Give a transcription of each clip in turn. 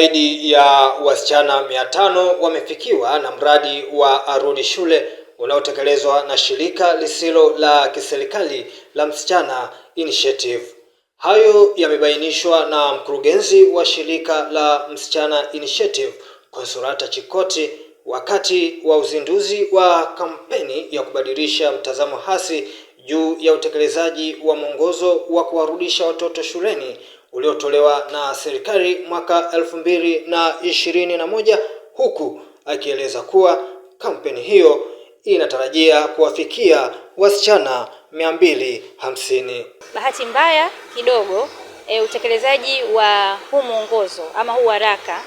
Zaidi ya wasichana 500 wamefikiwa na mradi wa Arudi Shule unaotekelezwa na shirika lisilo la kiserikali la Msichana Initiative. Hayo yamebainishwa na mkurugenzi wa shirika la Msichana Initiative, Consolata Chikoti, wakati wa uzinduzi wa kampeni ya kubadilisha mtazamo hasi juu ya utekelezaji wa mwongozo wa kuwarudisha watoto shuleni uliotolewa na serikali mwaka 2021, huku akieleza kuwa kampeni hiyo inatarajia kuwafikia wasichana 250. Bahati mbaya kidogo utekelezaji wa huu mwongozo ama huu waraka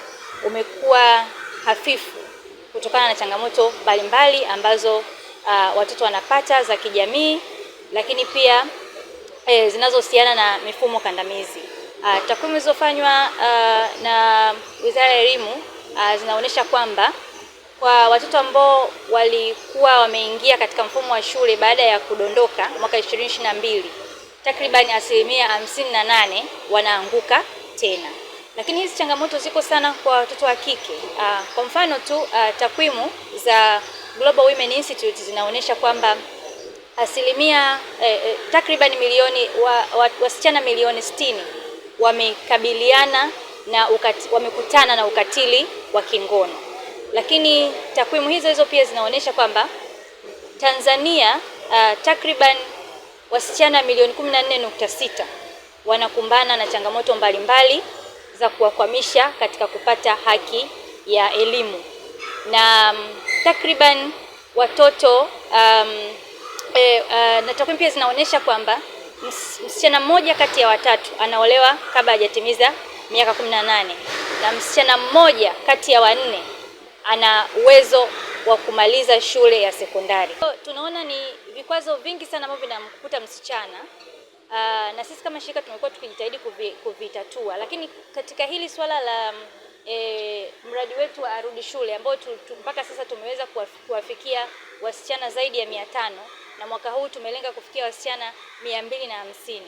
umekuwa hafifu kutokana na changamoto mbalimbali ambazo watoto wanapata za kijamii, lakini pia zinazohusiana na mifumo kandamizi. Takwimu zilizofanywa na Wizara ya Elimu zinaonyesha kwamba kwa watoto ambao walikuwa wameingia katika mfumo wa shule baada ya kudondoka mwaka 2022, takriban 58% wanaanguka tena. Lakini hizi changamoto ziko sana kwa watoto wa kike. Kwa mfano tu takwimu za Global Women Institute zinaonyesha kwamba takriban wasichana milioni 60 wamekabiliana na wamekutana na ukatili wa kingono. Lakini takwimu hizo pia zinaonyesha kwamba Tanzania takriban wasichana milioni 14.6 wanakumbana na changamoto mbalimbali za kuwakwamisha katika kupata haki ya elimu, na takriban watoto na takwimu pia zinaonyesha kwamba msichana mmoja kati ya watatu anaolewa kabla hajatimiza miaka 18, na msichana mmoja kati ya 4 ana uwezo wa kumaliza shule ya sekondari. Tunaona ni vikwazo vingi sana ambavyo vinamkuta msichana, na sisi kama shirika tumekuwa tukijitahidi kuvitatua, lakini katika hili swala la mradi wetu wa Arudi Shule ambao mpaka sasa tumeweza kuwafikia wasichana zaidi ya 500, na mwaka huu tumelenga kufikia wasichana 250.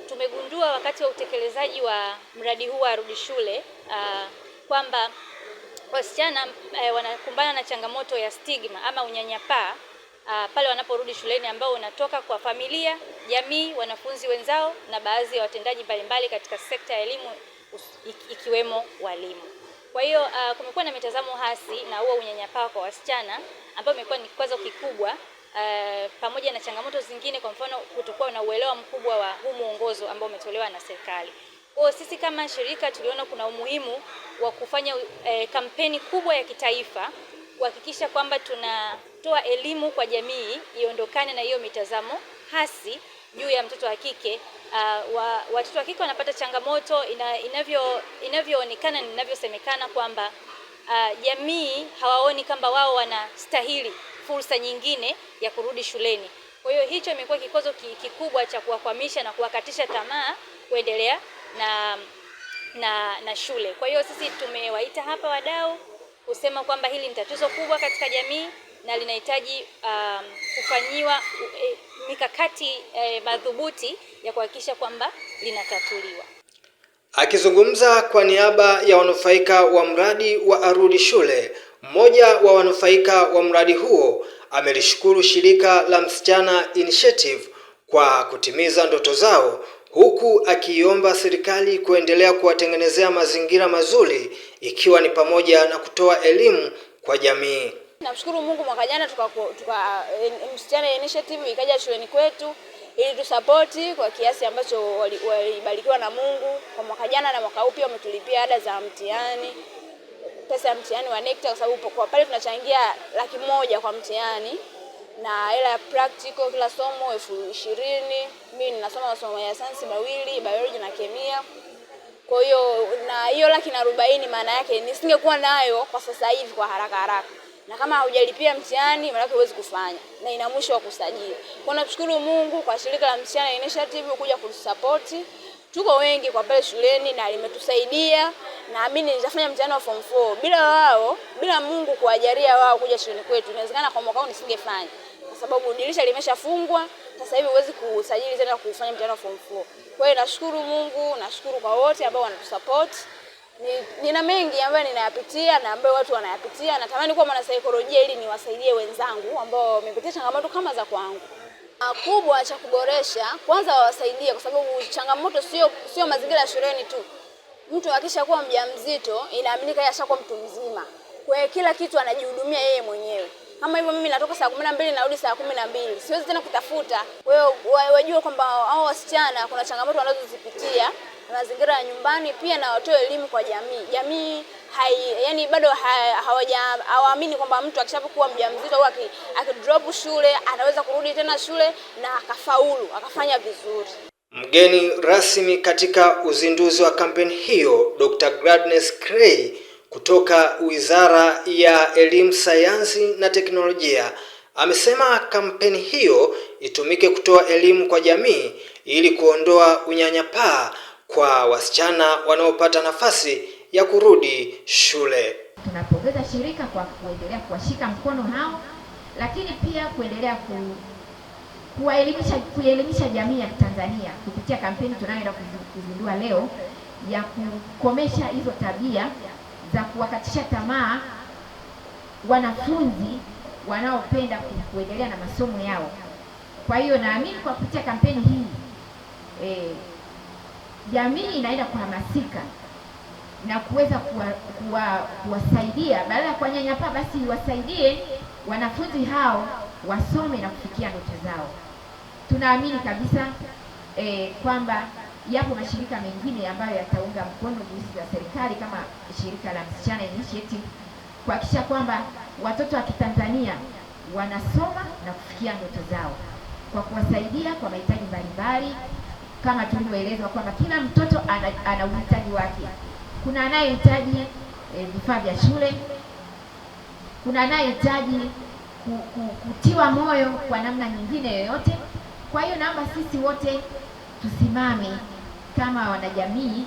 Tumegundua wakati wa utekelezaji wa mradi huu wa Arudi Shule kwamba wasichana wanakumbana na changamoto ya stigma ama unyanyapaa pale wanaporudi shuleni, ambao unatoka kwa familia, jamii, wanafunzi wenzao na baadhi ya watendaji mbalimbali katika sekta ya elimu ikiwemo walimu. Kwa hiyo kumekuwa na mitazamo hasi na huo unyanyapaa kwa wasichana ambao imekuwa ni kikwazo kikubwa, pamoja na changamoto zingine, kwa mfano kutokuwa na uelewa mkubwa wa huu mwongozo ambao umetolewa na serikali. Kwa sisi kama shirika tuliona kuna umuhimu wa kufanya kampeni kubwa ya kitaifa kuhakikisha kwamba tunatoa elimu kwa jamii iondokane na hiyo mitazamo hasi juu ya mtoto wa kike. Watoto wa kike wanapata changamoto inavyoonekana, inavyosemekana kwamba jamii hawaoni kwamba wao wanastahili fursa nyingine ya kurudi shuleni. Kwa hiyo hicho imekuwa kikwazo kikubwa cha kuwakwamisha na kuwakatisha tamaa kuendelea na shule. Kwa hiyo sisi tumewaita hapa wadau kusema kwamba hili ni tatizo kubwa katika jamii na linahitaji kufanyiwa mikakati madhubuti ya kuhakikisha kwamba linatatuliwa. Akizungumza kwa niaba ya wanufaika wa mradi wa Arudi Shule, mmoja wa wanufaika wa mradi huo amelishukuru shirika la Msichana Initiative kwa kutimiza ndoto zao, huku akiomba serikali kuendelea kuwatengenezea mazingira mazuri, ikiwa ni pamoja na kutoa elimu kwa jamii. Namshukuru Mungu, mwaka jana Msichana Initiative ikaja shuleni kwetu ili tusapoti kwa kiasi ambacho walibarikiwa na Mungu. Kwa mwaka jana na mwaka huu pia wametulipia ada za mtihani, pesa ya mtihani wa NECTA, kwa sababu kwa pale tunachangia 100,000 kwa mtihani, na hela ya practical kila somo 20,000. Mimi ninasoma masomo ya sayansi mawili, biology na kemia. Kwa hiyo na hiyo 40,000 maana yake nisingekuwa nayo kwa sasa hivi kwa haraka. Na kama hujalipia mtihani maana yake huwezi kufanya, na ina mwisho wa kusajili. Kwa nashukuru Mungu kwa shirika la Msichana Initiative kuja kutusupport. Tuko wengi kwa pale shuleni na limetusaidia. Naamini nitafanya mtihani wa form 4. Bila Mungu kuajalia wao kuja shuleni kwetu, inawezekana kwa mwaka huu nisingefanya, kwa sababu dirisha limeshafungwa. Sasa hivi huwezi kusajili tena kufanya mtihani wa form 4. Kwa hiyo nashukuru Mungu, nashukuru kwa wote ambao wanatusupport. nina mengi ambayo ninayapitia na ambayo watu wanayapitia. Natamani kuwa mwanasaikolojia ili niwasaidie wenzangu ambao wamepitia changamoto kama za kwangu. Kubwa cha kuboresha, kwanza wawasaidie, kwa sababu changamoto sio mazingira ya shuleni tu. Mtu akishakuwa mjamzito inaaminika yeye ashakuwa mtu mzima. Kwa hiyo kila kitu anajihudumia yeye mwenyewe. Kama hivyo mimi natoka saa 12 narudi saa 12. Siwezi tena kutafuta. Kwa hiyo wajue kwamba hao wasichana kuna changamoto wanazozipitia na mazingira ya nyumbani, pia na watoe elimu kwa jamii. Jamii yani bado hawaamini kwamba mtu akishapokuwa mjamzito au akidrop shule anaweza kurudi tena shule na akafaulu, akafanya vizuri. Mgeni rasmi katika uzinduzi wa kampeni hiyo, Dr. Gladness Clay kutoka Wizara ya Elimu, Sayansi na Teknolojia amesema kampeni hiyo itumike kutoa elimu kwa jamii ili kuondoa unyanyapaa kwa wasichana wanaopata nafasi ya kurudi shule. Tunapongeza shirika kwa kuendelea kuwashika mkono hao, lakini pia kuendelea kuelimisha jamii ya Tanzania kupitia kampeni tunayoenda kuzindua leo ya kukomesha hizo tabia za kuwakatisha tamaa wanafunzi wanaopenda kuendelea na masomo yao. Kwa hiyo naamini kwa kupitia kampeni hii jamii inaenda kuhamasika na kuweza kuwasaidia, badala ya kuwanyanyapaa basi wasaidie wanafunzi hao wasome na kufikia ndoto zao. Tunaamini kabisa kwamba yapo mashirika mengine ambayo yataunga mkono juhudi za serikali kama shirika la Msichana Initiative kuhakikisha kwamba watoto wa Kitanzania wanasoma na kufikia ndoto zao kwa kuwasaidia kwa mahitaji mbalimbali kama tulivyoelezwa kwamba kila mtoto ana uhitaji wake. Kuna anayehitaji vifaa vya shule, kuna anayehitaji kutiwa moyo kwa namna nyingine yoyote. Kwa hiyo naomba sisi wote tusimame kama wanajamii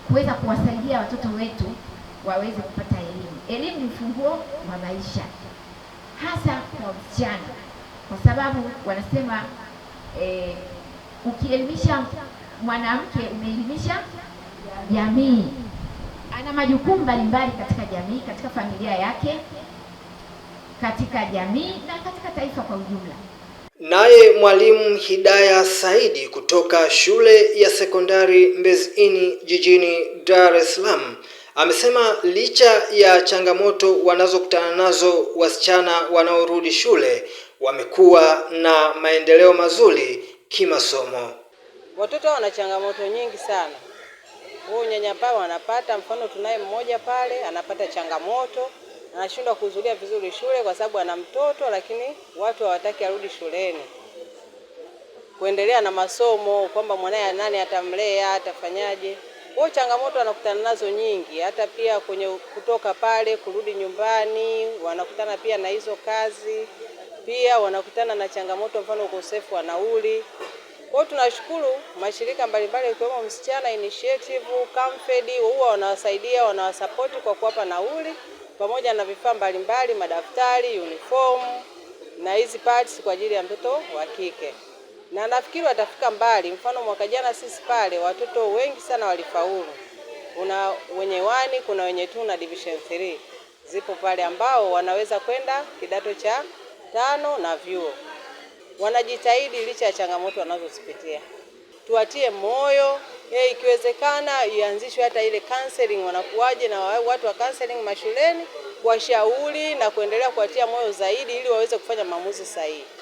kuweza kuwasaidia watoto wetu waweze kupata elimu. Elimu ni ufunguo wa maisha, hasa kwa wasichana, kwa sababu wanasema ukielimisha mwanamke umeelimisha jamii. Ana majukumu mbalimbali katika jamii, katika familia yake, katika jamii na katika taifa kwa ujumla. Naye Mwalimu Hidaya Saidi kutoka shule ya sekondari Mbezini jijini Dar es Salaam amesema licha ya changamoto wanazokutana nazo wasichana wanaorudi shule, wamekuwa na maendeleo mazuri kimasomo. Watoto wana changamoto nyingi sana. Wao unyanyapaa wanapata, mfano tunaye mmoja pale anapata changamoto, anashindwa kuhudhuria vizuri shule kwa sababu ana mtoto, lakini watu hawataki arudi shuleni kuendelea na masomo, kwamba mwanae nani atamlea, atafanyaje. Wao changamoto anakutana nazo nyingi, hata pia kwenye kutoka pale kurudi nyumbani wanakutana pia na hizo kazi. Pia wanakutana na changamoto mfano ukosefu wa nauli. Kwa tunashukuru mashirika mbalimbali ikiwemo Msichana Initiative, Camfed, huwa wanawasaidia, wanawasapoti kwa kuwapa nauli pamoja na vifaa mbalimbali, madaftari, uniform na hizi pads kwa ajili ya mtoto wa kike. Na nafikiri watafika mbali. Mfano mwaka jana sisi pale watoto wengi sana walifaulu. Kuna wenye 1, kuna wenye 2 na division 3. Zipo pale ambao wanaweza kwenda kidato cha 5 na vyuo. Wanajitahidi licha ya changamoto wanazozipitia. Tuwatie moyo, ikiwezekana ianzishwe hata ile counseling, wanakuaje na watu wa counseling mashuleni, kuwashauri na kuendelea kuwatia moyo zaidi ili waweze kufanya maamuzi sahihi.